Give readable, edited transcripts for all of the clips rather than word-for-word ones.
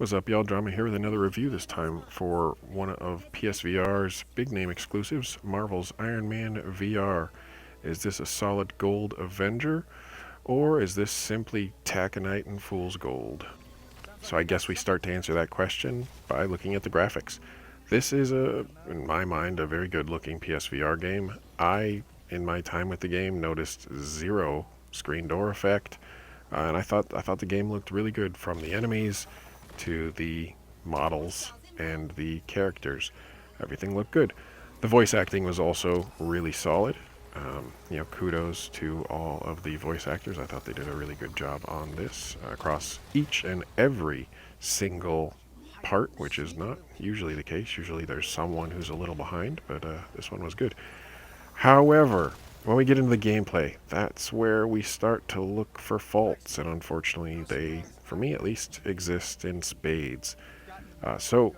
What's up, y'all? Drama here with another review, this time for one of PSVR's big name exclusives, Marvel's Iron Man VR. Is this a solid gold Avenger, or is this simply taconite and fool's gold? So I guess we start to answer that question by looking at the graphics. This is, in my mind, a very good looking PSVR game. In my time with the game, noticed zero screen door effect, and I thought the game looked really good, from the enemies to the models and the characters. Everything looked good. The voice acting was also really solid. Kudos to all of the voice actors. I thought they did a really good job on this across each and every single part, which is not usually the case. Usually there's someone who's a little behind, but this one was good. However, when we get into the gameplay, that's where we start to look for faults, and unfortunately they, for me at least, exist in spades. So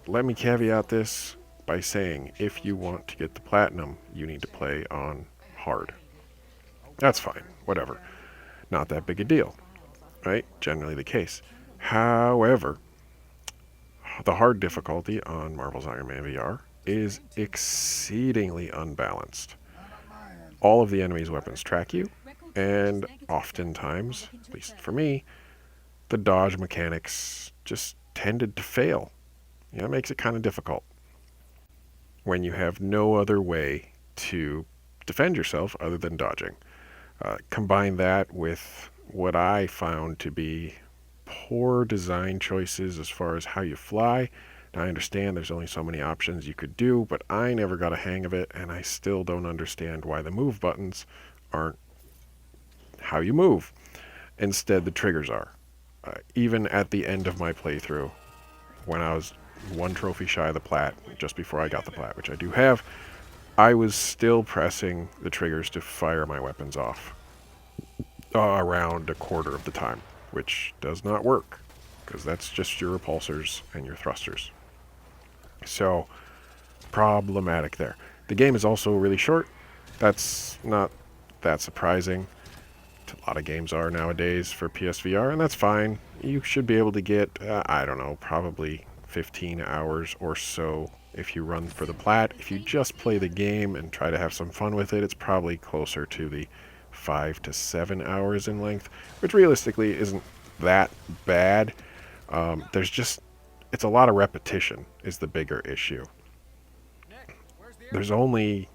let me caveat this by saying, if you want to get the platinum, you need to play on hard. That's fine, whatever. Not that big a deal, right? Generally the case. However, the hard difficulty on Marvel's Iron Man VR is exceedingly unbalanced. All of the enemy's weapons track you, and oftentimes, at least for me, the dodge mechanics just tended to fail. It makes it kind of difficult when you have no other way to defend yourself other than dodging. Combine that with what I found to be poor design choices as far as how you fly. Now, I understand there's only so many options you could do, but I never got a hang of it, and I still don't understand why the move buttons aren't how you move. Instead, the triggers are. Even at the end of my playthrough, when I was one trophy shy of the plat, just before I got the plat, which I do have, I was still pressing the triggers to fire my weapons off around a quarter of the time, which does not work, because that's just your repulsors and your thrusters. So, problematic there. The game is also really short. That's not that surprising. A lot of games are nowadays for PSVR, and that's fine. You should be able to get, I don't know, probably 15 hours or so if you run for the plat. If you just play the game and try to have some fun with it, it's probably closer to the 5 to 7 hours in length, which realistically isn't that bad. It's a lot of repetition is the bigger issue. There's only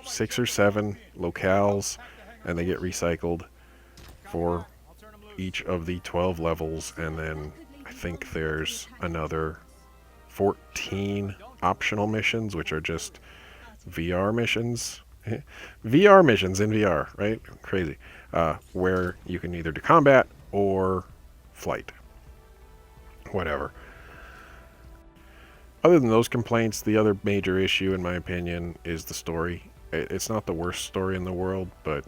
6 or 7 locales, and they get recycled for each of the 12 levels, and then I think there's another 14 optional missions, which are just VR missions. VR missions in VR, right? Crazy. Where you can either do combat or flight. Whatever. Other than those complaints, the other major issue, in my opinion, is the story. It's not the worst story in the world, but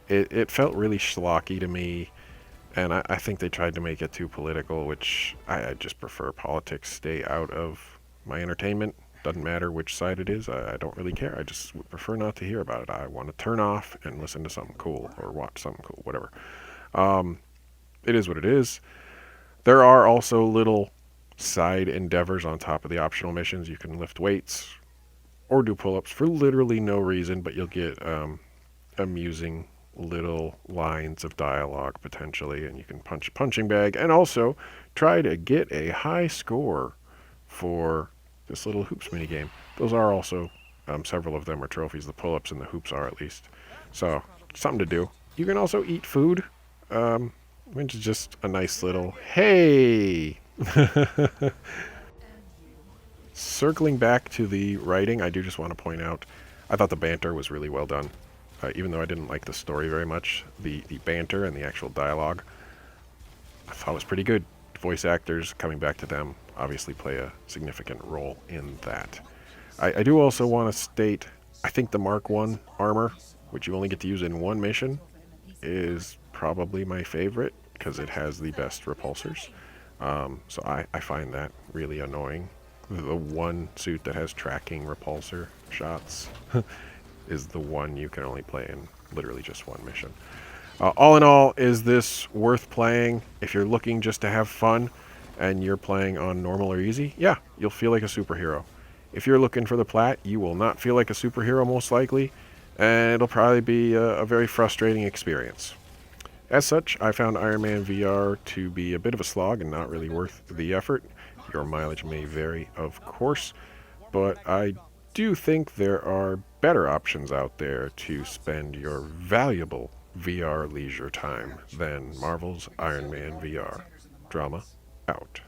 it felt really schlocky to me, and I think they tried to make it too political, which I just prefer politics stay out of my entertainment. Doesn't matter which side it is, I don't really care. I just would prefer not to hear about it. I want to turn off and listen to something cool, or watch something cool, whatever. It is what it is. There are also little side endeavors on top of the optional missions. You can lift weights or do pull-ups for literally no reason, but you'll get amusing little lines of dialogue potentially, and you can punch a punching bag and also try to get a high score for this little hoops minigame. Those are also, several of them are trophies. The pull-ups and the hoops are, at least. So, something to do. You can also eat food, which is just a nice little, hey! Circling back to the writing, I do just want to point out, I thought the banter was really well done. Even though I didn't like the story very much, the banter and the actual dialogue, I thought was pretty good. Voice actors, coming back to them, obviously play a significant role in that. I do also want to state, I think the Mark I armor, which you only get to use in one mission, is probably my favorite, because it has the best repulsors. So I find that really annoying. The one suit that has tracking repulsor shots is the one you can only play in literally just one mission. All in all, is this worth playing? If you're looking just to have fun, and you're playing on normal or easy, yeah, you'll feel like a superhero. If you're looking for the plat, you will not feel like a superhero most likely, and it'll probably be a very frustrating experience. As such, I found Iron Man VR to be a bit of a slog and not really worth the effort. Your mileage may vary, of course, but I do think there are better options out there to spend your valuable VR leisure time than Marvel's Iron Man VR. Drama out.